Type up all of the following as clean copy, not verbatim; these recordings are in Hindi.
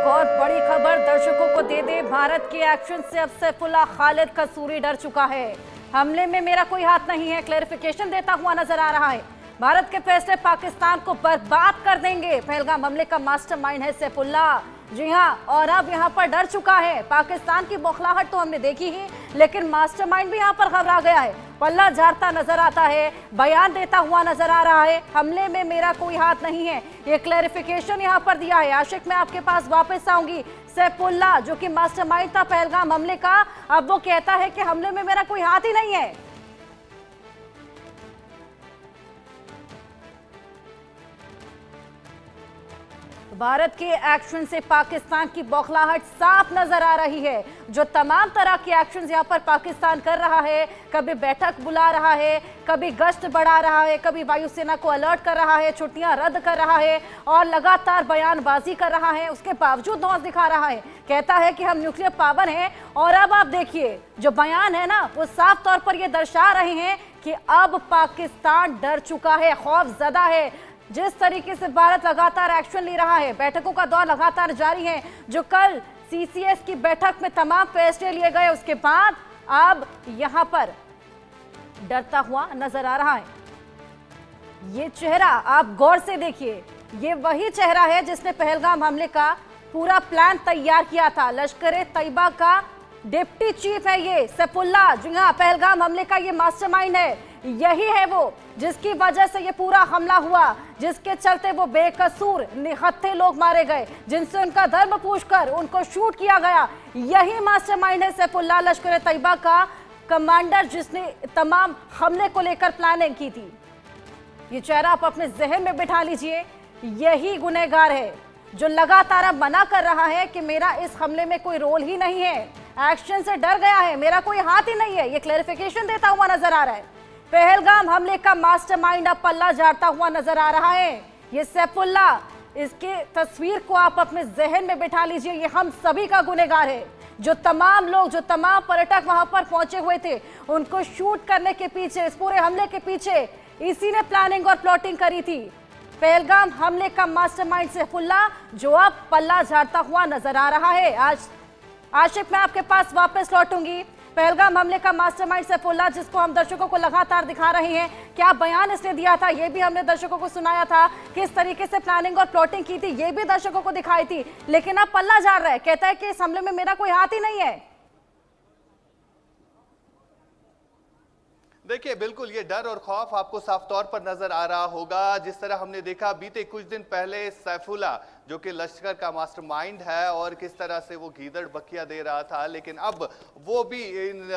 एक और बड़ी खबर दर्शकों को दे दे। भारत के एक्शन से अब सैफुल्लाह खालिद कसूरी डर चुका है। हमले में मेरा कोई हाथ नहीं है, क्लैरिफिकेशन देता हुआ नजर आ रहा है। भारत के फैसले पाकिस्तान को बर्बाद कर देंगे। पहलगाम हमले का मास्टरमाइंड है सैफुल्लाह। जी हां, और अब यहां पर डर चुका है। पाकिस्तान की बौखलाहट तो हमने देखी ही, लेकिन मास्टरमाइंड भी यहां पर घबरा गया है। पल्ला झाड़ता नजर आता है, बयान देता हुआ नजर आ रहा है। हमले में मेरा कोई हाथ नहीं है, ये क्लैरिफिकेशन यहां पर दिया है। आशिक, मैं आपके पास वापस आऊंगी। सैफुल्लाह जो कि मास्टरमाइंड था पहलगाम हमले का, अब वो कहता है कि हमले में मेरा कोई हाथ ही नहीं है। भारत के एक्शन से पाकिस्तान की बौखलाहट साफ नजर आ रही है। जो तमाम तरह के एक्शन यहां पर पाकिस्तान कर रहा है, कभी बैठक बुला रहा है, कभी गश्त बढ़ा रहा है, कभी वायुसेना को अलर्ट कर रहा है, छुट्टियां रद्द कर रहा है और लगातार बयानबाजी कर रहा है, उसके बावजूद नौज दिखा रहा है। कहता है कि हम न्यूक्लियर पावर हैं। और अब आप देखिए, जो बयान है ना, वो साफ तौर पर यह दर्शा रहे हैं कि अब पाकिस्तान डर चुका है, खौफजदा है। जिस तरीके से भारत लगातार एक्शन ले रहा है, बैठकों का दौर लगातार जारी है। जो कल सीसीएस की बैठक में तमाम फैसले लिए गए, उसके बाद अब यहां पर डरता हुआ नजर आ रहा है। ये चेहरा आप गौर से देखिए, ये वही चेहरा है जिसने पहलगाम हमले का पूरा प्लान तैयार किया था। लश्कर तैयबा का डिप्टी चीफ है ये सैफुल्लाह। जी हां, पहलगाम हमले का ये मास्टरमाइंड है। यही है वो जिसकी वजह से ये पूरा हमला हुआ, जिसके चलते वो बेकसूर निहत्थे लोग मारे गए, जिनसे उनका धर्म पूछकर उनको शूट किया गया। यही मास्टरमाइंड है सैफुल्लाह, लश्कर तैयबा का कमांडर, जिसने तमाम हमले को लेकर प्लानिंग की थी। ये चेहरा आप अपने जहन में बिठा लीजिए। यही गुनहगार है जो लगातार अब मना कर रहा है कि मेरा इस हमले में कोई रोल ही नहीं है, एक्शन से डर गया है, मेरा कोई हाथ ही नहीं है। ये क्लैरिफिकेशन देता हुआ नजर आ रहा है। पहलगाम हमले का मास्टरमाइंड अब पल्ला झाड़ता हुआ नजर आ रहा है। ये सैफुल्लाह, इसके तस्वीर को आप अपने जहन में बिठा लीजिए। ये हम सभी का गुनहगार है। जो तमाम लोग, जो तमाम पर्यटक वहां पर पहुंचे हुए थे, उनको शूट करने के पीछे, इस पूरे हमले के पीछे इसी ने प्लानिंग और प्लॉटिंग करी थी। पहलगाम हमले का मास्टरमाइंड सैफुल्लाह, जो अब पल्ला झाड़ता हुआ नजर आ रहा है। आज आशिक, मैं आपके पास वापस लौटूंगी। पहलगाम हमले का मास्टरमाइंड सैफुल्लाह, जिसको हम दर्शकों को लगातार दिखा रहे हैं, क्या बयान इसने दिया था ये भी हमने दर्शकों को सुनाया था। किस तरीके से प्लानिंग और प्लॉटिंग की थी ये भी दर्शकों को दिखाई थी। लेकिन अब पल्ला झाड़ रहा है, कहता है कि इस हमले में मेरा कोई हाथ ही नहीं है। देखिए, बिल्कुल ये डर और खौफ आपको साफ तौर पर नजर आ रहा होगा। जिस तरह हमने देखा बीते कुछ दिन पहले सैफुल्लाह जो कि लश्कर का मास्टरमाइंड है, और किस तरह से वो गीदड़ बकिया दे रहा था, लेकिन अब वो भी इन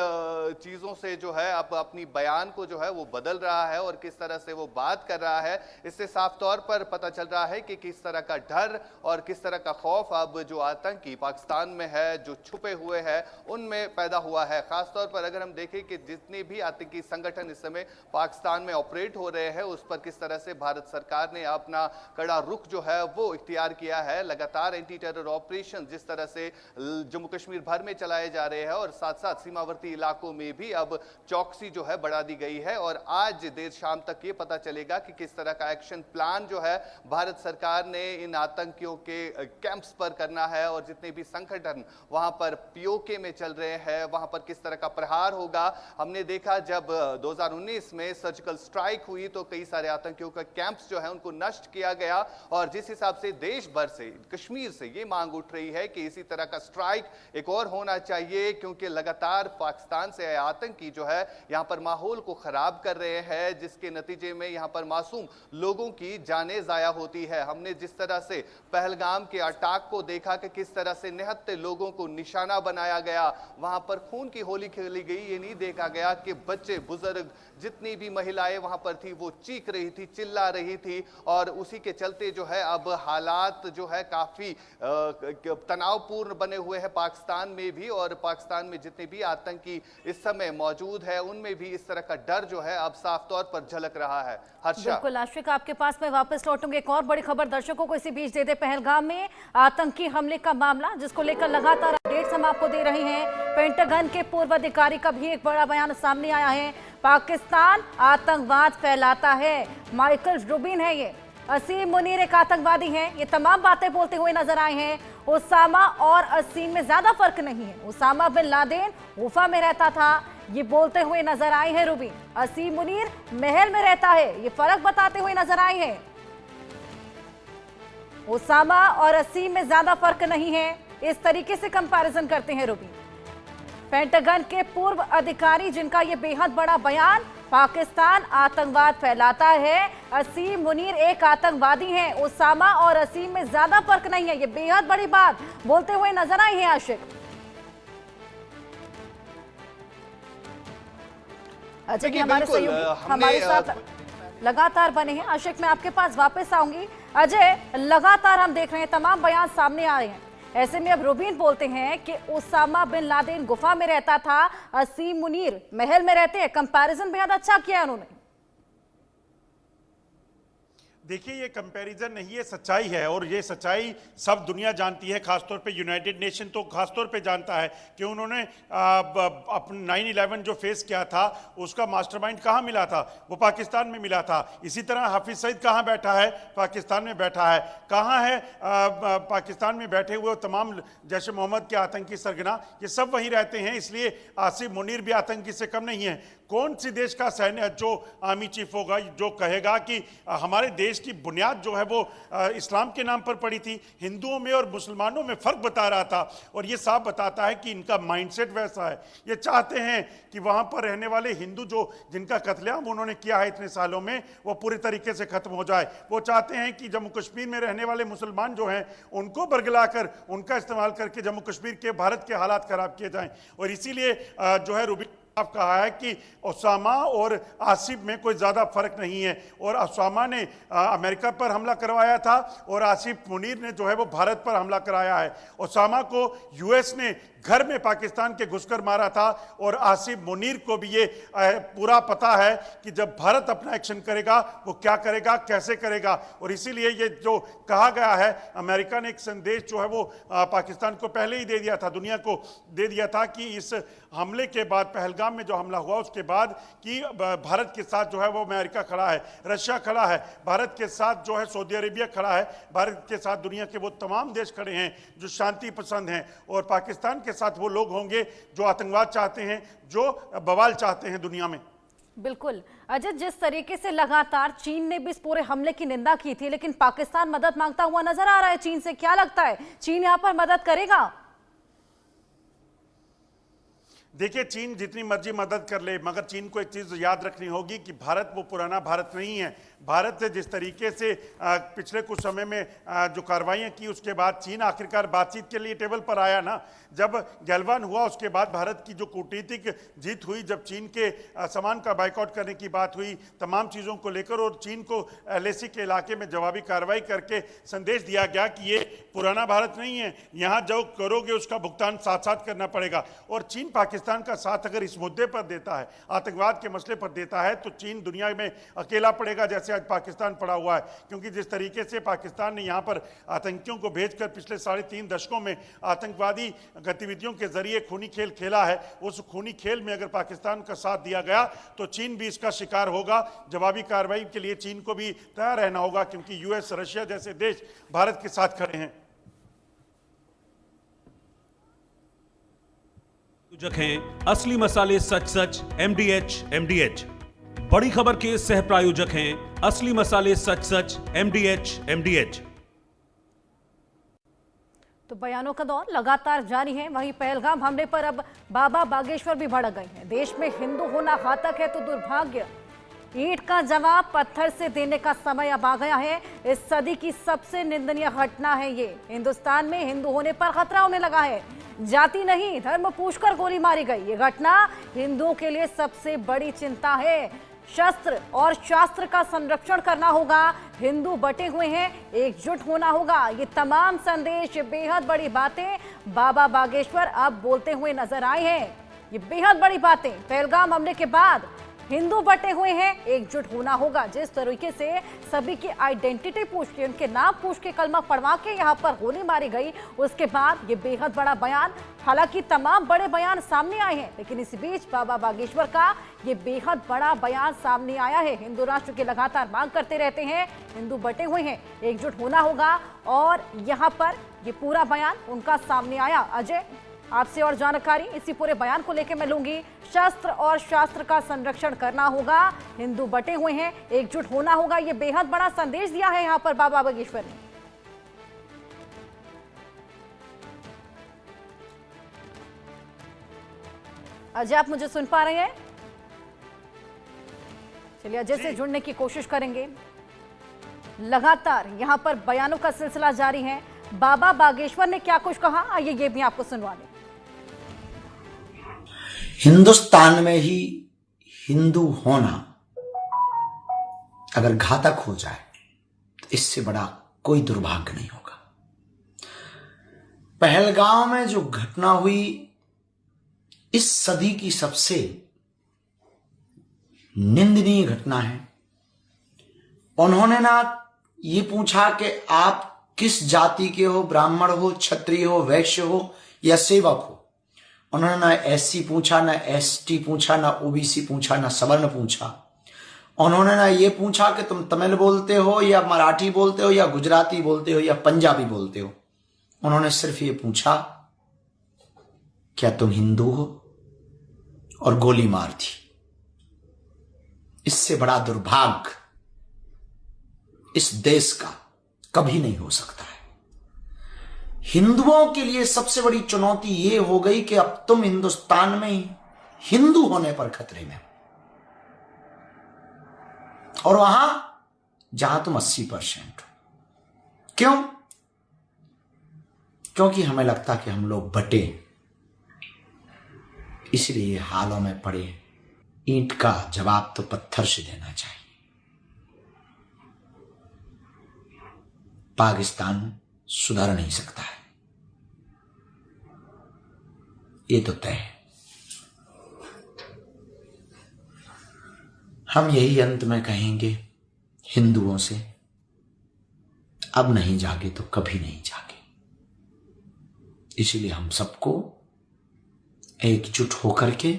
चीज़ों से जो है अब अपनी बयान को जो है वो बदल रहा है और किस तरह से वो बात कर रहा है। इससे साफ तौर पर पता चल रहा है कि किस तरह का डर और किस तरह का खौफ अब जो आतंकी पाकिस्तान में है, जो छुपे हुए हैं, उनमें पैदा हुआ है। खासतौर पर अगर हम देखें कि जितने भी आतंकी संगठन इस समय पाकिस्तान में ऑपरेट हो रहे हैं, उस पर किस तरह से भारत सरकार ने अपना कड़ा रुख जो है वो इख्तियार किया है। लगातार एंटी टेरर ऑपरेशन जिस तरह से जम्मू कश्मीर भर में चलाए जा रहे हैं, और साथ साथ सीमावर्ती इलाकों में भी अब चौकसी जो है बढ़ा दी गई है। और आज देर शाम तक ये पता चलेगा कि किस तरह का एक्शन प्लान जो है भारत सरकार ने इन आतंकियों के कैंप्स पर करना है, और जितने भी संगठन वहां पर पीओके में चल रहे हैं वहां पर किस तरह का प्रहार होगा। हमने देखा जब 2019 में सर्जिकल स्ट्राइक हुई तो कई सारे आतंकियों का कैंप्स जो है उनको नष्ट किया गया, और जिस हिसाब से देश भर से, कश्मीर से ये मांग उठ रही है कि इसी तरह का स्ट्राइक एक और होना चाहिए, क्योंकि लगातार पाकिस्तान से आतंकी जो है यहां पर माहौल को खराब कर रहे हैं, जिसके नतीजे में यहां पर मासूम लोगों की जानें जाया होती है। हमने जिस तरह से पहलगाम के अटैक को देखा कि किस तरह से निहत्थे लोगों को निशाना बनाया गया, वहां पर खून की होली खेली गई। ये नहीं देखा गया कि बच्चे, बुजुर्ग, जितनी भी महिलाएं वहां पर थी वो चीख रही थी, चिल्ला रही थी, और उसी के चलते जो है अब हालात जो है काफी तनावपूर्ण बने हुए हैं पाकिस्तान में भी, और पाकिस्तान में जितने भी आतंकी इस समय मौजूद है उनमें भी इस तरह का डर जो है अब साफ तौर पर झलक रहा है। हर्षा, बिल्कुल आशिक, आपके पास मैं वापस लौटूंगी। एक और बड़ी खबर दर्शकों को इसी बीच दे दे। पहलगाम में आतंकी हमले का मामला, जिसको लेकर लगातार अपडेट्स हम आपको दे रहे हैं। पेंटागन के पूर्व अधिकारी का भी एक बड़ा बयान सामने आया है। पाकिस्तान आतंकवाद फैलाता है, माइकल रूबिन है ये। असीम मुनीर एक आतंकवादी हैं, ये तमाम बातें बोलते हुए नजर आए हैं। उसामा और असीम में ज्यादा फर्क नहीं है। उसामा बिन लादेन गुफा में रहता था, ये बोलते हुए नजर आए हैं रूबी। असीम मुनीर महल में रहता है, ये फर्क बताते हुए नजर आए हैं। उसामा और असीम में ज्यादा फर्क नहीं है, इस तरीके से कंपैरिजन करते हैं रूबी। पेंटागन के पूर्व अधिकारी जिनका यह बेहद बड़ा बयान, पाकिस्तान आतंकवाद फैलाता है, असीम मुनीर एक आतंकवादी हैं। उसामा और असीम में ज्यादा फर्क नहीं है, ये बेहद बड़ी बात बोलते हुए नजर आए हैं आशिक। अजय जी हमारे सहयोगी हमारे साथ लगातार बने हैं। आशिक मैं आपके पास वापस आऊंगी। अजय, लगातार हम देख रहे हैं तमाम बयान सामने आ रहे हैं, ऐसे में अब रूबीन बोलते हैं कि उसामा बिन लादेन गुफा में रहता था, असीम मुनीर महल में रहते हैं। कंपैरिजन बेहद अच्छा किया उन्होंने। देखिए, ये कंपैरिजन नहीं, ये सच्चाई है और ये सच्चाई सब दुनिया जानती है। खासतौर पे यूनाइटेड नेशन तो खासतौर पे जानता है कि उन्होंने अपना 9/11 जो फेस किया था उसका मास्टरमाइंड कहाँ मिला था, वो पाकिस्तान में मिला था। इसी तरह हाफिज सईद कहाँ बैठा है, पाकिस्तान में बैठा है। कहाँ है पाकिस्तान में बैठे हुए तमाम जैश मोहम्मद के आतंकी सरगना, ये सब वहीं रहते हैं। इसलिए आसिफ मुनीर भी आतंकी से कम नहीं है। कौन सी देश का सैन्य जो आर्मी चीफ होगा जो कहेगा कि हमारे देश की बुनियाद जो है वो इस्लाम के नाम पर पड़ी थी, हिंदुओं में और मुसलमानों में फ़र्क बता रहा था। और ये साफ बताता है कि इनका माइंडसेट वैसा है। ये चाहते हैं कि वहाँ पर रहने वाले हिंदू जो जिनका कत्लेआम उन्होंने किया है इतने सालों में, वो पूरी तरीके से ख़त्म हो जाए। वो चाहते हैं कि जम्मू कश्मीर में रहने वाले मुसलमान जो हैं उनको बरगला कर उनका इस्तेमाल करके जम्मू कश्मीर के भारत के हालात ख़राब किए जाएँ। और इसीलिए जो है रूबी कहा है कि उसामा और आसिफ में कोई ज़्यादा फर्क नहीं है। और उसामा ने अमेरिका पर हमला करवाया था और आसिफ मुनीर ने जो है वो भारत पर हमला कराया है। उसामा को यूएस ने घर में पाकिस्तान के घुसकर मारा था और आसिफ मुनीर को भी ये पूरा पता है कि जब भारत अपना एक्शन करेगा वो क्या करेगा, कैसे करेगा। और इसीलिए ये जो कहा गया है, अमेरिका ने एक संदेश जो है वो पाकिस्तान को पहले ही दे दिया था, दुनिया को दे दिया था कि इस हमले के बाद, पहलगाम में जो हमला हुआ उसके बाद, कि भारत के साथ जो है वो अमेरिका खड़ा है, रशिया खड़ा है, भारत के साथ जो है सऊदी अरेबिया खड़ा है, भारत के साथ दुनिया के वो तमाम देश खड़े हैं जो शांति पसंद हैं। और पाकिस्तान के साथ वो लोग होंगे जो आतंकवाद चाहते हैं, जो बवाल चाहते हैं दुनिया में। बिल्कुल अजय, जिस तरीके से लगातार चीन ने भी इस पूरे हमले की निंदा की थी, लेकिन पाकिस्तान मदद मांगता हुआ नजर आ रहा है चीन से। क्या लगता है चीन यहां पर मदद करेगा? देखिए, चीन जितनी मर्जी मदद कर ले, मगर चीन को एक चीज़ याद रखनी होगी कि भारत वो पुराना भारत नहीं है। भारत से जिस तरीके से पिछले कुछ समय में जो कार्रवाइयाँ की, उसके बाद चीन आखिरकार बातचीत के लिए टेबल पर आया ना। जब गैलवान हुआ उसके बाद भारत की जो कूटनीतिक जीत हुई, जब चीन के सामान का बाइकआउट करने की बात हुई तमाम चीज़ों को लेकर, और चीन को LAC के इलाके में जवाबी कार्रवाई करके संदेश दिया गया कि ये पुराना भारत नहीं है, यहाँ जो करोगे उसका भुगतान साथ साथ करना पड़ेगा। और चीन पाकिस्तान का साथ अगर इस मुद्दे पर देता है, आतंकवाद के मसले पर देता है, तो चीन दुनिया में अकेला पड़ेगा जैसे आज पाकिस्तान पड़ा हुआ है। क्योंकि जिस तरीके से पाकिस्तान ने यहाँ पर आतंकियों को भेजकर पिछले 3.5 दशकों में आतंकवादी गतिविधियों के जरिए खूनी खेल खेला है, उस खूनी खेल में अगर पाकिस्तान का साथ दिया गया तो चीन भी इसका शिकार होगा। जवाबी कार्रवाई के लिए चीन को भी तैयार रहना होगा, क्योंकि US, रशिया जैसे देश भारत के साथ खड़े हैं। हैं असली मसाले सच सच MDH। बड़ी खबर के सह प्रायोजक हैं असली मसाले सच सच MDH। तो बयानों का दौर लगातार जारी है। वहीं पहलगाम हमले पर अब बाबा बागेश्वर भी भड़क गए हैं। देश में हिंदू होना घातक है तो दुर्भाग्य, ईंट का जवाब पत्थर से देने का समय अब आ गया है। इस सदी की सबसे निंदनीय घटना है ये। हिंदुस्तान में हिंदू होने पर खतरा होने लगा है। जाति नहीं, धर्म पूछकर गोली मारी गई। ये घटना हिंदुओं के लिए सबसे बड़ी चिंता है। शस्त्र और शास्त्र का संरक्षण करना होगा। हिंदू बटे हुए हैं, एकजुट होना होगा। ये तमाम संदेश, बेहद बड़ी बातें बाबा बागेश्वर अब बोलते हुए नजर आए हैं। ये बेहद बड़ी बातें पहलगाम हमले के बाद हिंदू बटे हुए हैं, एकजुट होना होगा। जिस तरीके से सभी की आइडेंटिटी पूछ के, उनके नाम पूछ के, कलमा पढ़वा के यहाँ पर गोली मारी गई, उसके बाद ये बेहद बड़ा बयान। हालांकि तमाम बड़े बयान सामने आए हैं, लेकिन इस बीच बाबा बागेश्वर का ये बेहद बड़ा बयान सामने आया है। हिंदू राष्ट्र की लगातार मांग करते रहते हैं, हिंदू बटे हुए हैं, एकजुट होना होगा, और यहाँ पर ये पूरा बयान उनका सामने आया। अजय, आपसे और जानकारी इसी पूरे बयान को लेकर मैं लूंगी। शस्त्र और शास्त्र का संरक्षण करना होगा, हिंदू बटे हुए हैं, एकजुट होना होगा, ये बेहद बड़ा संदेश दिया है यहाँ पर बाबा बागेश्वर ने। अजय, आप मुझे सुन पा रहे हैं? चलिए अजय से जुड़ने की कोशिश करेंगे। लगातार यहाँ पर बयानों का सिलसिला जारी है। बाबा बागेश्वर ने क्या कुछ कहा, आइए ये भी आपको सुनवा दें। हिंदुस्तान में ही हिंदू होना अगर घातक हो जाए तो इससे बड़ा कोई दुर्भाग्य नहीं होगा। पहलगांव में जो घटना हुई, इस सदी की सबसे निंदनीय घटना है। उन्होंने ना ये पूछा कि आप किस जाति के हो, ब्राह्मण हो, क्षत्रिय हो, वैश्य हो या सेवक हो। उन्होंने ना एससी पूछा, ना एसटी पूछा, ना ओबीसी पूछा, ना सवर्ण पूछा। उन्होंने ना ये पूछा कि तुम तमिल बोलते हो या मराठी बोलते हो या गुजराती बोलते हो या पंजाबी बोलते हो। उन्होंने सिर्फ ये पूछा क्या तुम हिंदू हो, और गोली मार दी। इससे बड़ा दुर्भाग्य इस देश का कभी नहीं हो सकता है। हिंदुओं के लिए सबसे बड़ी चुनौती यह हो गई कि अब तुम हिंदुस्तान में हिंदू होने पर खतरे में, और वहां जहां तुम 80% हो। क्यों? क्योंकि हमें लगता कि हम लोग बटे, इसलिए हालों में पड़े ईंट का जवाब तो पत्थर से देना चाहिए। पाकिस्तान सुधर नहीं सकता है, ये तो तय है। हम यही अंत में कहेंगे हिंदुओं से, अब नहीं जागे तो कभी नहीं जागे। इसलिए हम सबको एकजुट होकर के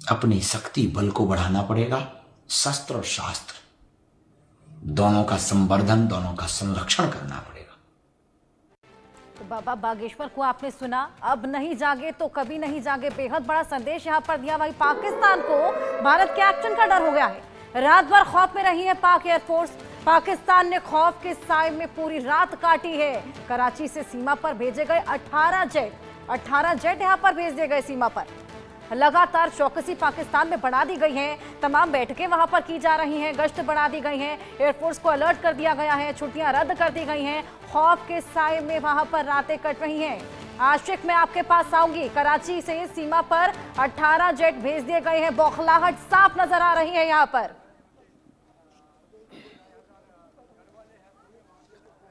अपनी शक्ति बल को बढ़ाना पड़ेगा। शस्त्र और शास्त्र दोनों का संवर्धन, दोनों का संरक्षण करना पड़ेगा। तो बाबा बागेश्वर को आपने सुना, अब नहीं जागे तो कभी नहीं जागे, बेहद बड़ा संदेश यहाँ पर दिया। वही पाकिस्तान को भारत के एक्शन का डर हो गया है। रात भर खौफ में रही है पाक एयरफोर्स। पाकिस्तान ने खौफ के साए में पूरी रात काटी है। कराची से सीमा पर भेजे गए 18 जेट यहाँ पर भेज दिए गए सीमा पर। लगातार चौकसी पाकिस्तान में बढ़ा दी गई है, तमाम बैठकें वहां पर की जा रही हैं, गश्त बढ़ा दी गई है, एयरफोर्स को अलर्ट कर दिया गया है, छुट्टियां रद्द कर दी गई हैं। खौफ के साए में वहां पर रातें कट रही हैं। आशिक, मैं आपके पास आऊंगी। कराची से सीमा पर 18 जेट भेज दिए गए हैं। बौखलाहट साफ नजर आ रही है यहाँ पर।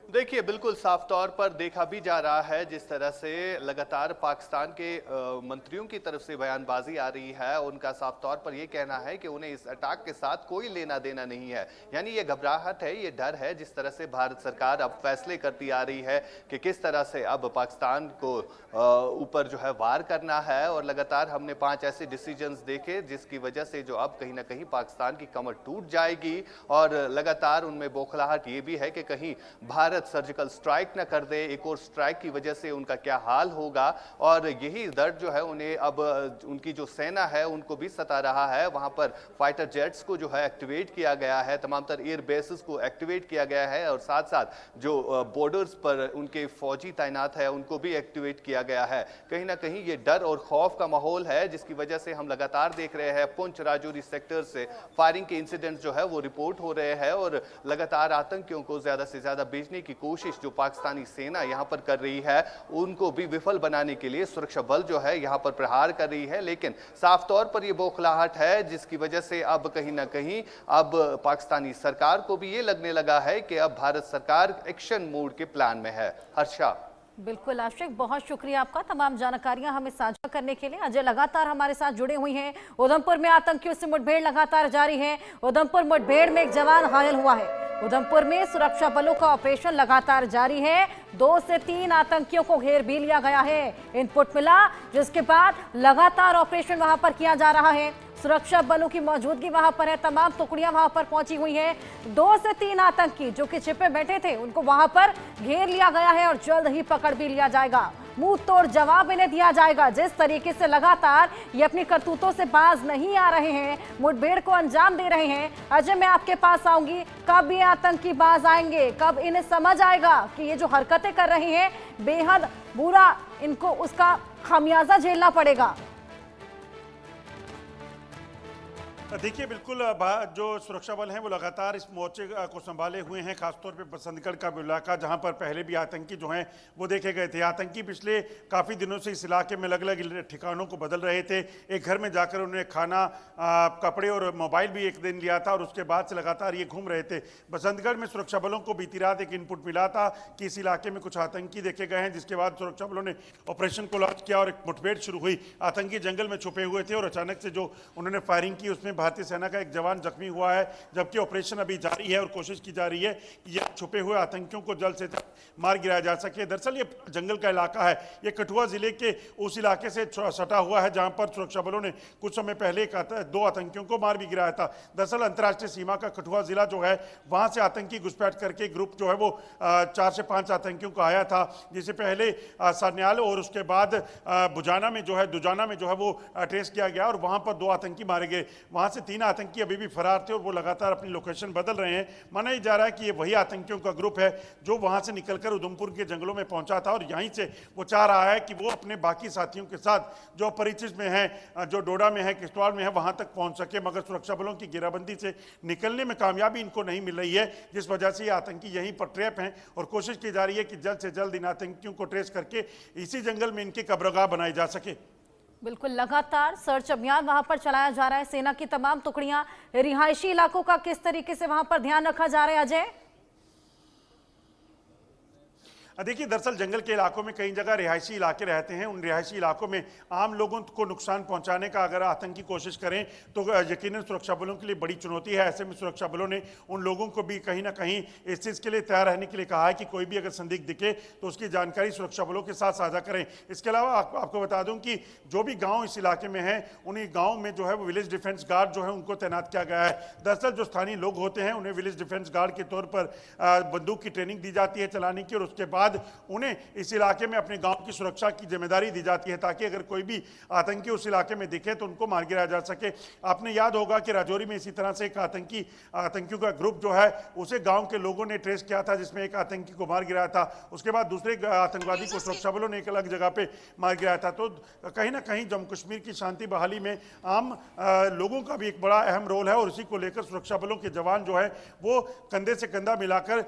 देखिए, बिल्कुल साफ तौर पर देखा भी जा रहा है जिस तरह से लगातार पाकिस्तान के मंत्रियों की तरफ से बयानबाजी आ रही है। उनका साफ तौर पर यह कहना है कि उन्हें इस अटैक के साथ कोई लेना देना नहीं है। यानी ये घबराहट है, ये डर है जिस तरह से भारत सरकार अब फैसले करती आ रही है कि किस तरह से अब पाकिस्तान को ऊपर जो है वार करना है। और लगातार हमने 5 ऐसे डिसीजंस देखे जिसकी वजह से जो अब कहीं ना कहीं पाकिस्तान की कमर टूट जाएगी। और लगातार उनमें बौखलाहट ये भी है कि कहीं भारत सर्जिकल स्ट्राइक न कर दे, एक और स्ट्राइक की वजह से उनका क्या हाल होगा। और यही डर जो है उन्हें अब उनकी जो सेना है उनको भी सता रहा है। वहां पर फाइटर जेट्स को जो है एक्टिवेट किया गया है, तमाम तर एयर बेसेस को एक्टिवेट किया गया है, और साथ साथ जो बॉर्डर्स पर उनके फौजी तैनात है उनको भी एक्टिवेट किया गया है। कहीं ना कहीं ये डर और खौफ का माहौल है जिसकी वजह से हम लगातार देख रहे हैं पुंछ राजौरी सेक्टर से फायरिंग के इंसिडेंट जो है वो रिपोर्ट हो रहे हैं। और लगातार आतंकियों को ज्यादा से ज्यादा भेजने की कोशिश जो पाकिस्तानी सेना यहां पर कर रही है उनको भी विफल बनाने के लिए सुरक्षा बल जो है यहां पर प्रहार कर रही है। लेकिन साफ तौर पर यह बौखलाहट है जिसकी वजह से अब कहीं ना कहीं अब पाकिस्तानी सरकार को भी ये लगने लगा है कि अब भारत सरकार एक्शन मोड के प्लान में है। हर्षा। बिल्कुल आशिक, बहुत शुक्रिया आपका तमाम जानकारियां हमें साझा करने के लिए। अजय लगातार हमारे साथ जुड़े हुए हैं। उधमपुर में आतंकियों से मुठभेड़ लगातार जारी है। उधमपुर मुठभेड़ में एक जवान घायल हुआ है। उधमपुर में सुरक्षा बलों का ऑपरेशन लगातार जारी है। 2 से 3 आतंकियों को घेर भी लिया गया है। इनपुट मिला, जिसके बाद लगातार ऑपरेशन वहां पर किया जा रहा है। सुरक्षा बलों की मौजूदगी वहां पर है, तमाम टुकड़ियां वहां पर पहुंची हुई हैं। 2 से 3 आतंकी जो कि छिपे बैठे थे, उनको वहां पर घेर लिया गया है और जल्द ही पकड़ भी लिया जाएगा। मुंह तोड़ जवाब इन्हें दिया जाएगा। जिस तरीके से लगातार ये अपनी करतूतों से बाज नहीं आ रहे हैं, मुठभेड़ को अंजाम दे रहे हैं। अजय, मैं आपके पास आऊंगी, कब ये आतंकी बाज आएंगे, कब इन्हें समझ आएगा कि ये जो हरकतें कर रहे हैं बेहद बुरा, इनको उसका खामियाजा झेलना पड़ेगा? देखिए, बिल्कुल जो सुरक्षा बल हैं वो लगातार इस मोर्चे को संभाले हुए हैं, खासतौर पे बसंतगढ़ का इलाका, जहां पर पहले भी आतंकी जो हैं वो देखे गए थे। आतंकी पिछले काफ़ी दिनों से इस इलाके में अलग अलग ठिकानों को बदल रहे थे। एक घर में जाकर उन्होंने खाना, कपड़े और मोबाइल भी एक दिन लिया था और उसके बाद से लगातार ये घूम रहे थे। बसंतगढ़ में सुरक्षा बलों को बीती रात एक इनपुट मिला था कि इस इलाके में कुछ आतंकी देखे गए हैं, जिसके बाद सुरक्षा बलों ने ऑपरेशन को लॉन्च किया और एक मुठभेड़ शुरू हुई। आतंकी जंगल में छुपे हुए थे और अचानक से जो उन्होंने फायरिंग की, उसमें भारतीय सेना का एक जवान जख्मी हुआ है, जबकि ऑपरेशन अभी जारी है और कोशिश की जा रही है कि ये छुपे हुए आतंकियों को जल्द से जल्द मार गिराया जा सके। दरअसल ये जंगल का इलाका है, ये कठुआ जिले के उस इलाके से सटा हुआ है जहां पर सुरक्षा बलों ने कुछ समय पहले 2 आतंकियों को मार भी गिराया था। दरअसल अंतर्राष्ट्रीय सीमा का कठुआ जिला जो है, वहां से आतंकी घुसपैठ करके ग्रुप जो है वो 4 से 5 आतंकियों को आया था, जिसे पहले सान्याल और उसके बाद दुजाना में जो है वो ट्रेस किया गया और वहां पर 2 आतंकी मारे गए। वहां से 3 आतंकी अभी भी फरार थे और वो लगातार अपनी लोकेशन बदल रहे हैं। माना जा रहा है कि ये वही आतंकियों का ग्रुप है जो वहां से निकलकर उधमपुर के जंगलों में पहुंचा था और यहीं से वो चाह रहा है कि वो अपने बाकी साथियों के साथ जो परिचित में है, जो डोडा में है, किश्तवाड़ में है, वहां तक पहुंच सके। मगर सुरक्षा बलों की घेराबंदी से निकलने में कामयाबी इनको नहीं मिल रही है, जिस वजह से ये आतंकी यहीं पर ट्रैप हैं और कोशिश की जा रही है कि जल्द से जल्द इन आतंकियों को ट्रेस करके इसी जंगल में इनकी कब्रगाह बनाई जा सके। बिल्कुल, लगातार सर्च अभियान वहां पर चलाया जा रहा है। सेना की तमाम टुकड़ियां, रिहायशी इलाकों का किस तरीके से वहां पर ध्यान रखा जा रहा है अजय? देखिए, दरअसल जंगल के इलाकों में कई जगह रिहायशी इलाके रहते हैं। उन रिहायशी इलाकों में आम लोगों को नुकसान पहुंचाने का अगर आतंकी कोशिश करें तो यकीनन सुरक्षा बलों के लिए बड़ी चुनौती है। ऐसे में सुरक्षा बलों ने उन लोगों को भी कहीं ना कहीं इस चीज़ के लिए तैयार रहने के लिए कहा है कि कोई भी अगर संदिग्ध दिखे तो उसकी जानकारी सुरक्षा बलों के साथ साझा करें। इसके अलावा आपको बता दूं कि जो भी गाँव इस इलाके में हैं, उन्हीं गाँव में जो है वो विलेज डिफेंस गार्ड जो है उनको तैनात किया गया है। दरअसल जो स्थानीय लोग होते हैं उन्हें विलेज डिफेंस गार्ड के तौर पर बंदूक की ट्रेनिंग दी जाती है चलाने की, और उसके बाद उन्हें इस इलाके में अपने गांव की सुरक्षा की जिम्मेदारी दी जाती है ताकि अगर कोई भी आतंकी उस इलाके में दिखे तो उनको मार गिराया जा सके। आपने याद होगा कि राजौरी में इसी तरह से एक आतंकियों का ग्रुप जो है उसे गांव के लोगों ने ट्रेस किया था, जिसमें एक आतंकी को मार गिराया था। उसके बाद दूसरे आतंकवादी को सुरक्षा बलों ने एक अलग जगह पे मार गिराया था। तो कहीं ना कहीं जम्मू कश्मीर की शांति बहाली में आम लोगों का भी एक बड़ा अहम रोल है और इसी को लेकर सुरक्षा बलों के जवान जो है वो कंधे से कंधा मिलाकर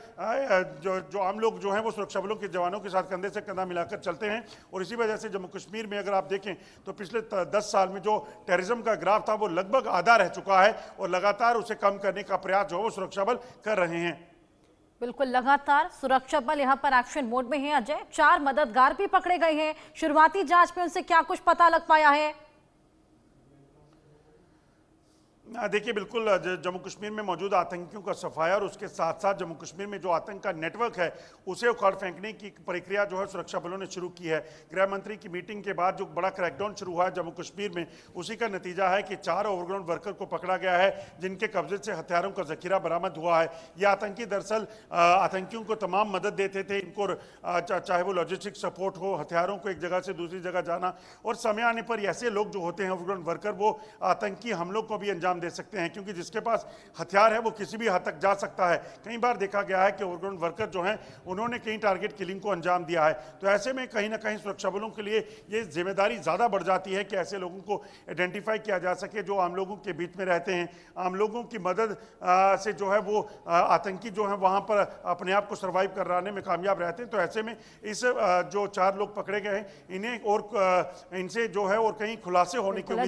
जो आम लोग जो हैं वो सुरक्षा बलों के जवानों के साथ कंधे से कंधा मिलाकर चलते हैं। और इसी वजह से जम्मू कश्मीर में अगर आप देखें तो पिछले 10 साल में जो टेररिज्म का ग्राफ था वो लगभग आधा रह चुका है और लगातार उसे कम करने का प्रयास जो है वो सुरक्षा बल कर रहे हैं। बिल्कुल, लगातार सुरक्षा बल यहां पर एक्शन मोड में है अजय। 4 मददगार भी पकड़े गए हैं। शुरुआती जांच में उनसे क्या कुछ पता लग पाया है? देखिए, बिल्कुल जम्मू कश्मीर में मौजूद आतंकियों का सफाया और उसके साथ साथ जम्मू कश्मीर में जो आतंक का नेटवर्क है उसे उखाड़ फेंकने की प्रक्रिया जो है सुरक्षा बलों ने शुरू की है। गृह मंत्री की मीटिंग के बाद जो बड़ा क्रैकडाउन शुरू हुआ है जम्मू कश्मीर में, उसी का नतीजा है कि 4 ओवरग्राउंड वर्कर को पकड़ा गया है जिनके कब्जे से हथियारों का जखीरा बरामद हुआ है। ये आतंकी दरअसल आतंकियों को तमाम मदद देते थे, इनको चाहे वो लॉजिस्टिक सपोर्ट हो, हथियारों को एक जगह से दूसरी जगह जाना, और समय आने पर ऐसे लोग जो होते हैं ओवरग्राउंड वर्कर वो आतंकी हमलों को भी अंजाम दे सकते हैं, क्योंकि जिसके पास हथियार है वो किसी भी हद तक जा सकता है। कई बार देखा गया है कि ओवरग्राउंड वर्कर जो हैं उन्होंने कई टारगेट किलिंग को अंजाम दिया है। तो ऐसे में कहीं ना कहीं सुरक्षा बलों के लिए ये जिम्मेदारी ज़्यादा बढ़ जाती है कि ऐसे लोगों को आइडेंटिफाई किया जा सके जो आम लोगों के बीच में रहते हैं। आम लोगों की मदद से जो है वो आतंकी जो है वहाँ पर अपने आप को सर्वाइव कराने में कामयाब रहते हैं। तो ऐसे में इस जो 4 लोग पकड़े गए हैं इन्हें और इनसे जो है और कहीं खुलासे होने की उम्मीद